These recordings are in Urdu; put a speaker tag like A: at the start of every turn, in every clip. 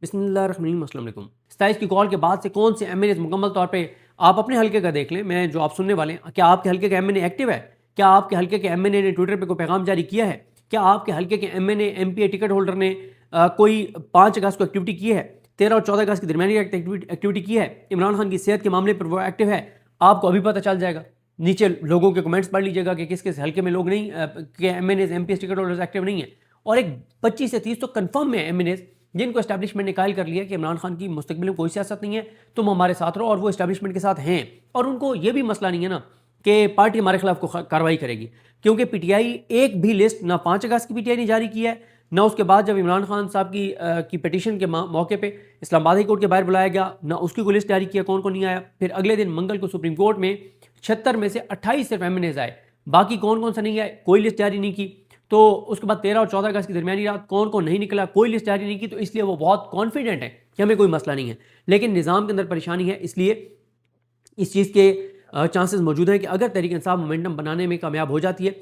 A: بسم اللہ الرحمن الرحیم، السلام علیکم۔ 27 کی کال کے بعد سے کون سے ایم این ایز مکمل طور پہ آپ اپنے حلقے کا دیکھ لیں، میں جو آپ سننے والے ہیں، کیا آپ کے حلقے کا ایم این اے ایکٹیو ہے؟ کیا آپ کے حلقے کے ایم این اے نے ٹویٹر پہ کوئی پیغام جاری کیا ہے؟ کیا آپ کے حلقے کے M N A M P A ticket holder نے کوئی 5 اگست کو ایکٹیویٹی کی ہے، 13 اور 14 اگست کی درمیانی ایکٹیویٹی کی ہے؟ عمران خان کی صحت کے معاملے پر وہ ایکٹیو ہے؟ آپ کو ابھی پتہ چل جائے گا۔ نیچے لوگوں کے کمنٹس پڑھ لیجیے گا کہ کس کس حلقے میں لوگ نہیں کہ M N A's M P S ticket holders active نہیں ہیں، اور ایک 25 سے 30 تو کنفرم ہے ایم این ایز جن کو اسٹیبلشمنٹ نے قائل کر لیا کہ عمران خان کی مستقبل میں کوئی سیاست نہیں ہے، تم ہمارے ساتھ رہو، اور وہ اسٹیبلشمنٹ کے ساتھ ہیں، اور ان کو یہ بھی مسئلہ نہیں ہے نا کہ پارٹی ہمارے خلاف کارروائی کرے گی، کیونکہ پی ٹی آئی ایک بھی لسٹ نہ 5 اگست کی پی ٹی آئی نے جاری کی ہے، نہ اس کے بعد جب عمران خان صاحب کی پٹیشن کے موقع پہ اسلام آباد ہائی کورٹ کے باہر بلایا گیا، نہ اس کی کوئی لسٹ جاری کیا کون کون نہیں آیا۔ پھر اگلے دن منگل کو سپریم کورٹ میں 76 میں سے 28 صرف ایم این ایز آئے، باقی کون کون سا نہیں آئے، کوئی لسٹ جاری نہیں کی۔ تو اس کے بعد 13 اور 14 اگست کی درمیانی رات کون کون نہیں نکلا، کوئی لسٹ جاری نہیں کی، تو اس لیے وہ بہت کانفیڈنٹ ہے کہ ہمیں کوئی مسئلہ نہیں ہے، لیکن نظام کے اندر پریشانی ہے، اس لیے اس چیز کے چانسز موجود ہیں کہ اگر تحریک انصاف مومنٹم بنانے میں کامیاب ہو جاتی ہے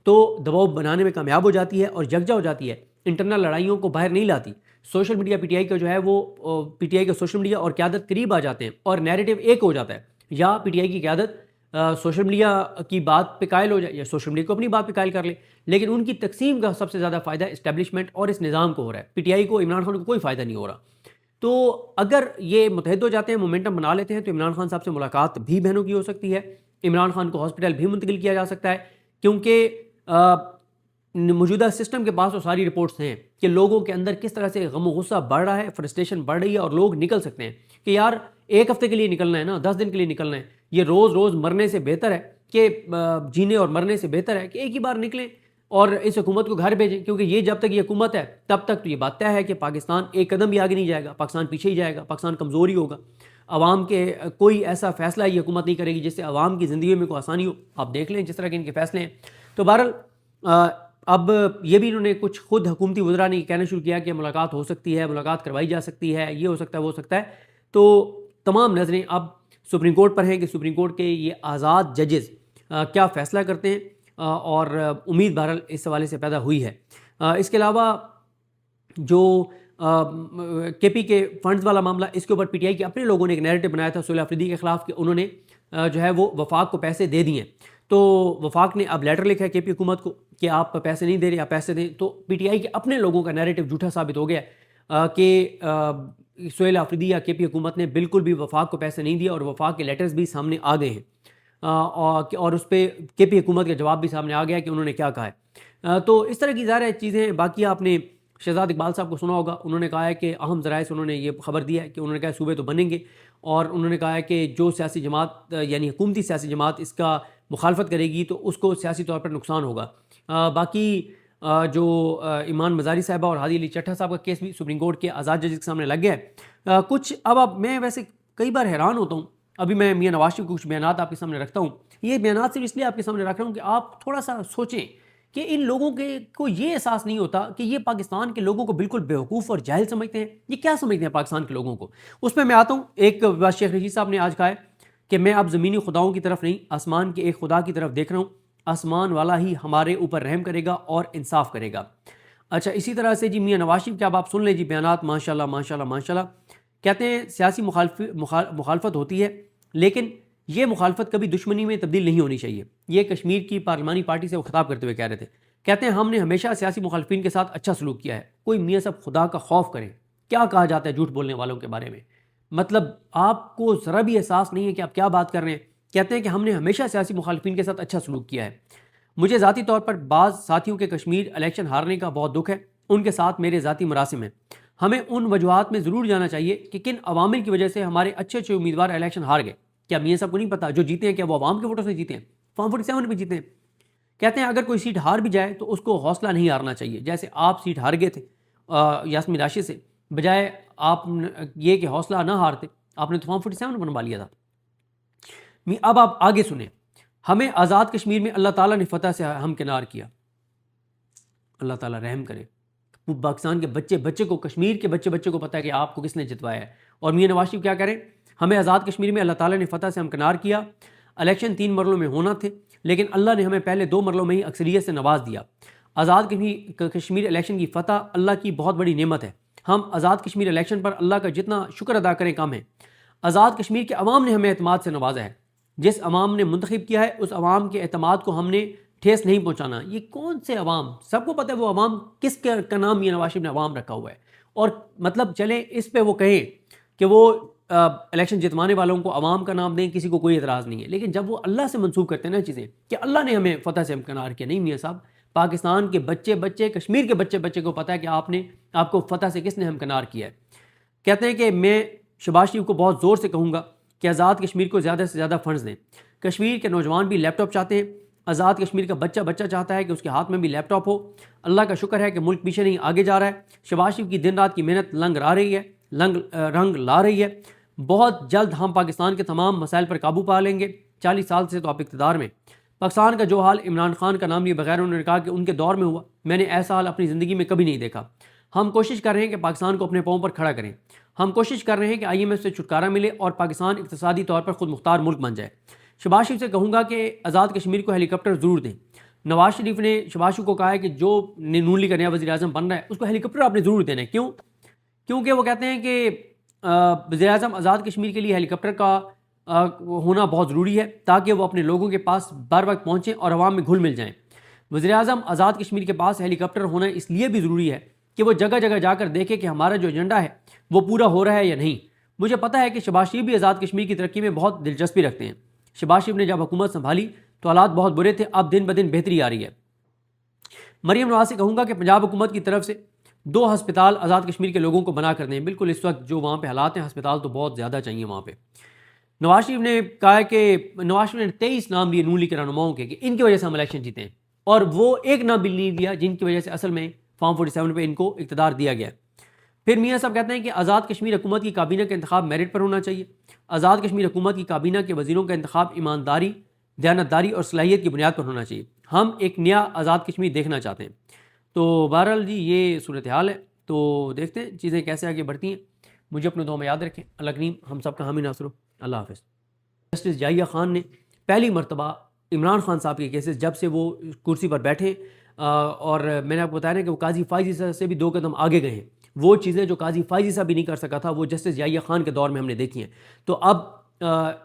A: تو دباؤ بنانے میں کامیاب ہو جاتی ہے اور یکجا ہو جاتی ہے، انٹرنل لڑائیوں کو باہر نہیں لاتی، social media P T I کا جو ہے وہ پی ٹی آئی کا سوشل میڈیا اور قیادت قریب آ جاتے ہیں اور نیریٹو ایک ہو جاتا ہے، یا پی ٹی آئی کی قیادت سوشل میڈیا کی بات پہ قائل ہو جائے یا سوشل میڈیا کو اپنی بات پہ قائل کر لے، لیکن ان کی تقسیم کا سب سے زیادہ فائدہ اسٹیبلشمنٹ اور اس نظام کو ہو رہا ہے، پی ٹی آئی کو عمران خان کو کوئی فائدہ نہیں ہو رہا۔ تو اگر یہ متحد ہو جاتے ہیں، مومنٹم بنا لیتے ہیں، تو عمران خان صاحب سے ملاقات بھی بہنوں کی ہو سکتی ہے، عمران خان کو ہاسپٹل بھی منتقل کیا جا سکتا ہے، کیونکہ موجودہ سسٹم کے پاس وہ ساری رپورٹس ہیں کہ لوگوں کے اندر کس طرح سے غم و غصہ بڑھ رہا ہے، فرسٹریشن بڑھ رہی ہے، اور لوگ نکل سکتے ہیں کہ یار ایک ہفتے کے لیے نکلنا ہے نا، 10 دن کے لیے نکلنا ہے، یہ روز روز مرنے سے بہتر ہے کہ جینے اور مرنے سے بہتر ہے کہ ایک ہی بار نکلیں اور اس حکومت کو گھر بھیجیں، کیونکہ یہ جب تک یہ حکومت ہے تب تک تو یہ بات طے ہے کہ پاکستان ایک قدم بھی آگے نہیں جائے گا، پاکستان پیچھے ہی جائے گا، پاکستان کمزور ہی ہوگا، عوام کے کوئی ایسا فیصلہ یہ حکومت نہیں کرے گی جس سے عوام کی زندگی میں کوئی آسانی ہو۔ آپ دیکھ لیں جس طرح کے ان کے فیصلے ہیں۔ تو بہرحال اب یہ بھی انہوں نے کچھ خود حکومتی وزراء نے کہنا شروع کیا کہ ملاقات ہو سکتی ہے، ملاقات کروائی جا سکتی ہے، یہ ہو سکتا ہے وہ ہو سکتا ہے۔ تو تمام نظریں اب سپریم کورٹ پر ہیں کہ سپریم کورٹ کے یہ آزاد ججز کیا فیصلہ کرتے ہیں، اور امید بہرحال اس حوالے سے پیدا ہوئی ہے۔ اس کے علاوہ جو کے پی کے فنڈز والا معاملہ، اس کے اوپر پی ٹی آئی کے اپنے لوگوں نے ایک نیریٹو بنایا تھا سہیل آفریدی کے خلاف کہ انہوں نے جو ہے وہ وفاق کو پیسے دے دیے، تو وفاق نے اب لیٹر لکھا ہے کے پی حکومت کو کہ آپ پیسے نہیں دے رہے، آپ پیسے دیں، تو پی ٹی آئی کے اپنے لوگوں کا نیریٹو جھوٹا ثابت ہو گیا کہ سہیل آفریدی یا کے پی حکومت نے بالکل بھی وفاق کو پیسے نہیں دیا، اور وفاق کے لیٹرز بھی سامنے آ گئے ہیں، اور اس پہ کے پی حکومت کا جواب بھی سامنے آ گیا کہ انہوں نے کیا کہا ہے۔ تو اس طرح کی ظاہر چیزیں ہیں۔ باقی آپ نے شہزاد اقبال صاحب کو سنا ہوگا، انہوں نے کہا ہے کہ اہم ذرائع سے انہوں نے یہ خبر دیا ہے کہ انہوں نے کہا صوبے تو بنیں گے، اور انہوں نے کہا ہے کہ جو سیاسی جماعت یعنی حکومتی سیاسی جماعت اس کا مخالفت کرے گی تو اس کو سیاسی طور پر نقصان ہوگا۔ باقی جو ایمان مزاری صاحبہ اور ہادی علی چٹھا صاحب کا کیس بھی سپریم کورٹ کے آزاد ججز کے سامنے لگ گیا ہے۔ کچھ اب میں ویسے کئی بار حیران ہوتا ہوں، ابھی میں میاں نواز شریف کے کچھ بیانات آپ کے سامنے رکھتا ہوں، یہ بیانات صرف اس لیے آپ کے سامنے رکھ رہا ہوں کہ آپ تھوڑا سا سوچیں کہ ان لوگوں کو یہ احساس نہیں ہوتا کہ یہ پاکستان کے لوگوں کو بالکل بیوقوف اور جاہل سمجھتے ہیں، یہ کیا سمجھتے ہیں پاکستان کے لوگوں کو۔ اس میں آتا ہوں، ایک بات شیخ رشید صاحب نے آج کہا ہے کہ میں اب زمینی خداؤں کی طرف نہیں، آسمان کے ایک خدا کی طرف دیکھ رہا ہوں، آسمان والا ہی ہمارے اوپر رحم کرے گا اور انصاف کرے گا۔ اچھا، اسی طرح سے جی میاں نواز شریف کے اب آپ سن لیں جی بیانات، ماشاءاللہ ماشاءاللہ ماشاءاللہ، کہتے ہیں سیاسی مخالفت ہوتی ہے، لیکن یہ مخالفت کبھی دشمنی میں تبدیل نہیں ہونی چاہیے۔ یہ کشمیر کی پارلیمانی پارٹی سے وہ خطاب کرتے ہوئے کہہ رہے تھے، کہتے ہیں ہم نے ہمیشہ سیاسی مخالفین کے ساتھ اچھا سلوک کیا ہے، کوئی میاں صاحب خدا کا خوف کریں، کیا کہا جاتا ہے جھوٹ بولنے والوں کے بارے میں، مطلب آپ کو ذرا بھی احساس نہیں ہے کہ آپ کیا بات کر رہے ہیں۔ کہتے ہیں کہ ہم نے ہمیشہ سیاسی مخالفین کے ساتھ اچھا سلوک کیا ہے۔ مجھے ذاتی طور پر بعض ساتھیوں کے کشمیر الیکشن ہارنے کا بہت دکھ ہے، ان کے ساتھ میرے ذاتی مراسم ہیں، ہمیں ان وجوہات میں ضرور جانا چاہیے کہ کن عوامل کی وجہ سے ہمارے اچھے اچھے امیدوار الیکشن ہار گئے۔ کیا میاں صاحب کو نہیں پتا جو جیتے ہیں کیا وہ عوام کے ووٹوں سے جیتے ہیں؟ فارم 47 پہ جیتے ہیں۔ کہتے ہیں اگر کوئی سیٹ ہار بھی جائے تو اس کو حوصلہ نہیں ہارنا چاہیے، جیسے آپ سیٹ ہار گئے تھے یاسمین راشد سے، بجائے آپ یہ کہ حوصلہ نہ ہارتے آپ نے تو فارم 47 بنوا لیا تھا۔ اب آپ آگے سنیں، ہمیں آزاد کشمیر میں اللہ تعالیٰ نے فتح سے ہمکنار کیا، اللہ تعالیٰ رحم کرے۔ پاکستان کے بچے کو، کشمیر کے بچے کو پتہ ہے کہ آپ کو کس نے جتوایا ہے، اور میاں نواز شریف کیا کریں، ہمیں آزاد کشمیر میں اللہ تعالیٰ نے فتح سے ہمکنار کیا، الیکشن 3 مرحلوں میں ہونا تھے لیکن اللہ نے ہمیں پہلے 2 مرحلوں میں ہی اکثریت سے نواز دیا۔ آزاد کشمیر الیکشن کی فتح اللہ کی بہت بڑی نعمت ہے، ہم آزاد کشمیر الیکشن پر اللہ کا جتنا شکر ادا کریں کم ہے۔ آزاد کشمیر کے عوام نے ہمیں اعتماد سے نوازا ہے، جس عوام نے منتخب کیا ہے اس عوام کے اعتماد کو ہم نے ٹھیس نہیں پہنچانا۔ یہ کون سے عوام؟ سب کو پتہ ہے وہ عوام کس کا نام یہ نواز شریف نے عوام رکھا ہوا ہے، اور مطلب چلیں اس پہ وہ کہیں کہ وہ الیکشن جتوانے والوں کو عوام کا نام دیں، کسی کو کوئی اعتراض نہیں ہے، لیکن جب وہ اللہ سے منسوب کرتے ہیں نا چیزیں کہ اللہ نے ہمیں فتح سے امکنار کیا، نہیں میاں صاحب، پاکستان کے بچے کشمیر کے بچے کو پتہ ہے کہ آپ کو فتح سے کس نے ہمکنار کیا ہے۔ کہتے ہیں کہ میں شہباز شریف کو بہت زور سے کہوں گا کہ آزاد کشمیر کو زیادہ سے زیادہ فنڈز دیں۔ کشمیر کے نوجوان بھی لیپ ٹاپ چاہتے ہیں، آزاد کشمیر کا بچہ چاہتا ہے کہ اس کے ہاتھ میں بھی لیپ ٹاپ ہو۔ اللہ کا شکر ہے کہ ملک پیچھے نہیں آگے جا رہا ہے، شہباز شریف کی دن رات کی محنت رنگ لا رہی ہے۔ بہت جلد ہم پاکستان کے تمام مسائل پر قابو پا لیں گے۔ 40 سال سے تو آپ اقتدار میں۔ پاکستان کا جو حال عمران خان کا نام لیے بغیر انہوں نے کہا کہ ان کے دور میں ہوا، میں نے ایسا حال اپنی زندگی میں کبھی نہیں دیکھا۔ ہم کوشش کر رہے ہیں کہ پاکستان کو اپنے پاؤں پر کھڑا کریں، ہم کوشش کر رہے ہیں کہ IMF سے چھٹکارا ملے اور پاکستان اقتصادی طور پر خود مختار ملک بن جائے۔ شہباز شریف سے کہوں گا کہ آزاد کشمیر کو ہیلی کاپٹر ضرور دیں۔ نواز شریف نے شہباز شریف کو کہا ہے کہ جو نون لیگ کا نیا وزیر اعظم بن رہا ہے اس کو ہیلی کاپٹر آپ نے ضرور دینا ہے۔ کیونکہ وہ کہتے ہیں کہ وزیر اعظم آزاد کشمیر کے لیے ہیلی کاپٹر کا ہونا بہت ضروری ہے تاکہ وہ اپنے لوگوں کے پاس بر وقت پہنچیں اور عوام میں گھل مل جائیں۔ وزیر اعظم آزاد کشمیر کے پاس ہیلی کاپٹر ہونا اس لیے بھی ضروری ہے کہ وہ جگہ جگہ جا کر دیکھے کہ ہمارا جو ایجنڈا ہے وہ پورا ہو رہا ہے یا نہیں۔ مجھے پتہ ہے کہ شہباز شریف بھی آزاد کشمیر کی ترقی میں بہت دلچسپی رکھتے ہیں۔ شہباز شریف نے جب حکومت سنبھالی تو حالات بہت برے تھے، اب دن بدن بہتری آ رہی ہے۔ مریم نواز سے کہوں گا کہ پنجاب حکومت کی طرف سے 2 ہسپتال آزاد کشمیر کے لوگوں کو بنا کر دیں۔ بالکل اس وقت جو وہاں پہ حالات ہیں، ہسپتال تو بہت زیادہ چاہیے وہاں پہ۔ نواز شریف نے کہا ہے کہ نواز شریف نے 23 نام لیے نون لیگ کے رہنماؤں کے کہ ان کی وجہ سے ہم الیکشن جیتے ہیں، اور وہ ایک نام بھی نہیں لیا جن کی وجہ سے اصل میں فارم 47 پہ ان کو اقتدار دیا گیا۔ پھر میاں صاحب کہتے ہیں کہ آزاد کشمیر حکومت کی کابینہ کا انتخاب میرٹ پر ہونا چاہیے۔ آزاد کشمیر حکومت کی کابینہ کے وزیروں کا انتخاب ایمانداری، دیانتداری اور صلاحیت کی بنیاد پر ہونا چاہیے۔ ہم ایک نیا آزاد کشمیر دیکھنا چاہتے ہیں۔ تو بہرحال جی یہ صورتحال ہے، تو دیکھتے ہیں چیزیں کیسے آگے بڑھتی ہیں۔ مجھے اپنے دعا میں یاد رکھیں۔ اللہ کریم ہم سب کا حامی ناصر ہو۔ اللہ حافظ۔ جسٹس جائیہ خان نے پہلی مرتبہ عمران خان صاحب کے کیسز جب سے وہ کرسی پر بیٹھے اور میں نے آپ کو بتایا نا کہ وہ قاضی فائزی صاحب سے بھی 2 قدم آگے گئے ہیں۔ وہ چیزیں جو قاضی فائزی صاحب بھی نہیں کر سکا تھا وہ جسٹس جائیہ خان کے دور میں ہم نے دیکھی ہیں۔ تو اب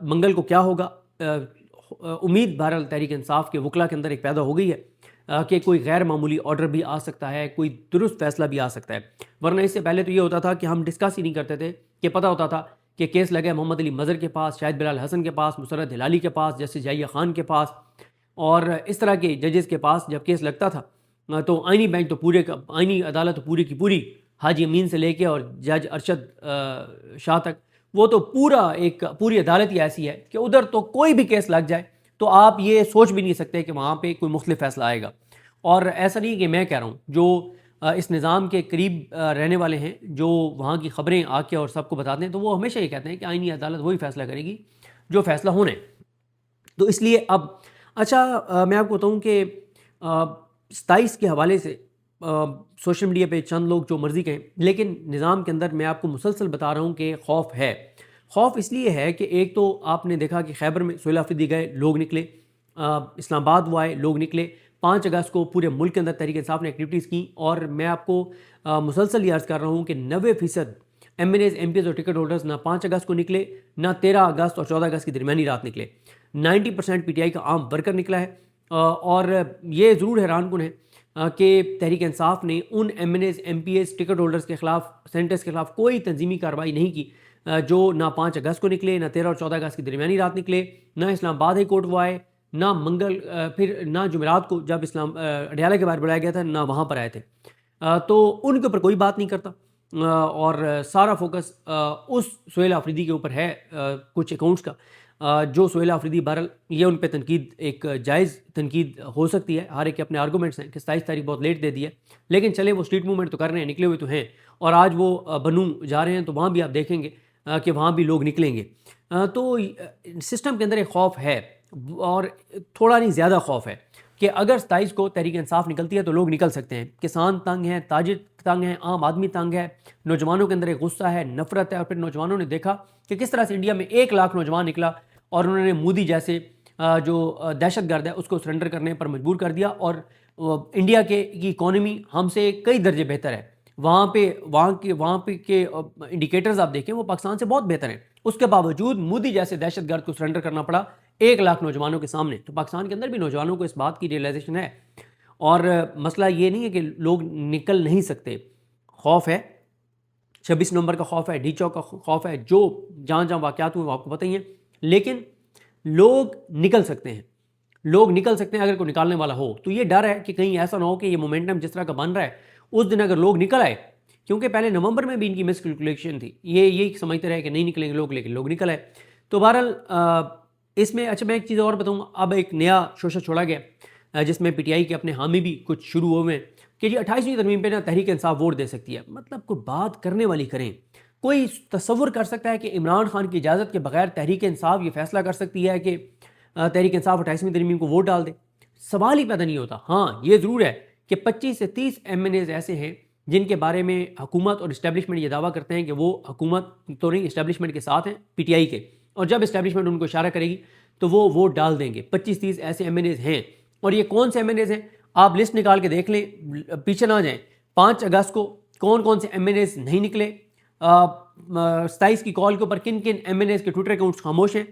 A: منگل کو کیا ہوگا؟ امید بہرحال تحریک انصاف کے وکلا کے اندر ایک پیدا ہو گئی ہے کہ کوئی غیر معمولی آرڈر بھی آ سکتا ہے، کوئی درست فیصلہ بھی آ سکتا ہے، ورنہ اس سے پہلے تو یہ ہوتا تھا کہ ہم ڈسکس ہی نہیں کرتے تھے کہ پتہ ہوتا تھا کہ کیس لگے محمد علی مظہر کے پاس، شاہد بلال حسن کے پاس، مسرت ہلالی کے پاس، جسٹس جائیہ خان کے پاس اور اس طرح کے ججز کے پاس جب کیس لگتا تھا تو آئینی بینچ تو آئینی عدالت تو پوری کی پوری حاجی امین سے لے کے اور جج ارشد شاہ تک، وہ تو پوری عدالت ہی ایسی ہے کہ ادھر تو کوئی بھی کیس لگ جائے تو آپ یہ سوچ بھی نہیں سکتے کہ وہاں پہ کوئی مختلف فیصلہ آئے گا۔ اور ایسا نہیں کہ میں کہہ رہا ہوں، جو اس نظام کے قریب رہنے والے ہیں، جو وہاں کی خبریں آ کے اور سب کو بتاتے ہیں، تو وہ ہمیشہ یہ کہتے ہیں کہ آئینی عدالت وہی فیصلہ کرے گی جو فیصلہ ہونا ہے۔ تو اس لیے اب میں آپ کو بتاؤں کہ 27 کے حوالے سے سوشل میڈیا پہ چند لوگ جو مرضی کہیں، لیکن نظام کے اندر میں آپ کو مسلسل بتا رہا ہوں کہ خوف ہے۔ خوف اس لیے ہے کہ ایک تو آپ نے دیکھا کہ خیبر میں سہیل آفریدی گئے، لوگ نکلے، اسلام آباد وہ آئے، لوگ نکلے۔ 5 اگست کو پورے ملک کے اندر تحریک انصاف نے ایکٹیویٹیز کی، اور میں آپ کو مسلسل یہ عرض کر رہا ہوں کہ 90% MNAs MPs اور ٹکٹ ہولڈرز نہ 5 اگست کو نکلے، نہ 13 اگست اور 14 اگست کی درمیانی رات نکلے۔ 90% PTI کا عام ورکر نکلا ہے، اور یہ ضرور حیران کن ہے کہ تحریک انصاف نے ان MNAs MPs ٹکٹ ہولڈرز کے خلاف، سینٹرز کے خلاف کوئی تنظیمی کارروائی نہیں کی جو نہ 5 اگست کو نکلے، نہ 13 اور 14 اگست کی درمیانی رات نکلے، نہ اسلام آباد ہائی کورٹ وہ آئے، نہ پھر نہ جمعرات کو جب اڈیالہ کے باہر بلایا گیا تھا نہ وہاں پر آئے تھے۔ تو ان کے اوپر کوئی بات نہیں کرتا، اور سارا فوکس اس سہیل آفریدی کے اوپر ہے، کچھ اکاؤنٹس کا، جو سہیل آفریدی بہرحال یہ ان پہ تنقید ایک جائز تنقید ہو سکتی ہے، ہر ایک کے اپنے آرگومنٹس ہیں کہ 27 تاریخ بہت لیٹ دے دی ہے، لیکن چلے وہ اسٹریٹ موومنٹ تو کر رہے ہیں، نکلے ہوئے تو ہیں، اور آج وہ بنو جا رہے ہیں تو وہاں بھی آپ دیکھیں گے کہ وہاں بھی لوگ نکلیں گے۔ تو سسٹم کے اندر ایک خوف ہے، اور تھوڑا نہیں زیادہ خوف ہے کہ اگر 27 کو تحریک انصاف نکلتی ہے تو لوگ نکل سکتے ہیں۔ کسان تنگ ہیں، تاجر تنگ ہیں، عام آدمی تنگ ہے، نوجوانوں کے اندر ایک غصہ ہے، نفرت ہے، اور پھر نوجوانوں نے دیکھا کہ کس طرح سے انڈیا میں 1 لاکھ نوجوان نکلا اور انہوں نے مودی جیسے جو دہشت گرد ہے اس کو سرنڈر کرنے پر مجبور کر دیا، اور انڈیا کی اکانومی ہم سے کئی درجے بہتر ہے۔ وہاں پہ کے انڈیکیٹرز آپ دیکھیں وہ پاکستان سے بہت بہتر ہیں. اس کے باوجود مودی جیسے دہشت گرد کو سرنڈر کرنا پڑا 1 لاکھ نوجوانوں کے سامنے. تو پاکستان کے اندر بھی نوجوانوں کو اس بات کی ریئلائزیشن ہے. اور مسئلہ یہ نہیں ہے کہ لوگ نکل نہیں سکتے. خوف ہے, 26 نومبر کا خوف ہے, ڈی چوک کا خوف ہے, جو جہاں واقعات ہوئے وہ آپ کو پتہ ہی ہیں. لیکن لوگ نکل سکتے ہیں, لوگ نکل سکتے ہیں اگر کوئی نکالنے والا ہو. تو یہ ڈر ہے کہ کہیں ایسا نہ ہو کہ یہ مومنٹم جس طرح کا بن رہا ہے اس دن اگر لوگ نکل آئے, کیونکہ پہلے نومبر میں بھی ان کی مس کیلکولیشن تھی, یہ سمجھتے رہے کہ نہیں نکلیں گے لوگ, لیکن لوگ نکل آئے. تو بہرحال اس میں اچھا میں ایک چیز اور بتاؤں, اب ایک نیا شوشہ چھوڑا گیا جس میں پی ٹی آئی کے اپنے حامی بھی کچھ شروع ہوئے ہیں کہ جی 28ویں ترمیم پہ نا تحریک انصاف ووٹ دے سکتی ہے. مطلب کوئی بات کرنے والی کریں. کوئی تصور کر سکتا ہے کہ عمران خان کی اجازت کے بغیر تحریک انصاف یہ فیصلہ کر سکتی ہے کہ تحریک انصاف 28ویں ترمیم کو ووٹ ڈال دے؟ سوال ہی پیدا نہیں ہوتا. ہاں یہ ضرور ہے کہ 25 سے 30 ایم این ایز ایسے ہیں جن کے بارے میں حکومت اور اسٹیبلشمنٹ یہ دعویٰ کرتے ہیں کہ وہ حکومت تو نہیں اسٹیبلشمنٹ کے ساتھ ہیں, پی ٹی آئی کے, اور جب اسٹیبلشمنٹ ان کو اشارہ کرے گی تو وہ ووٹ ڈال دیں گے. 25-30 ایسے ایم این ایز ہیں. اور یہ کون سے ایم این ایز ہیں آپ لسٹ نکال کے دیکھ لیں, پیچھے نہ جائیں. 5 اگست کو کون سے ایم این ایز نہیں نکلے, 27 کی کال کے اوپر کن ایم این ایز کے ٹویٹر اکاؤنٹس خاموش ہیں,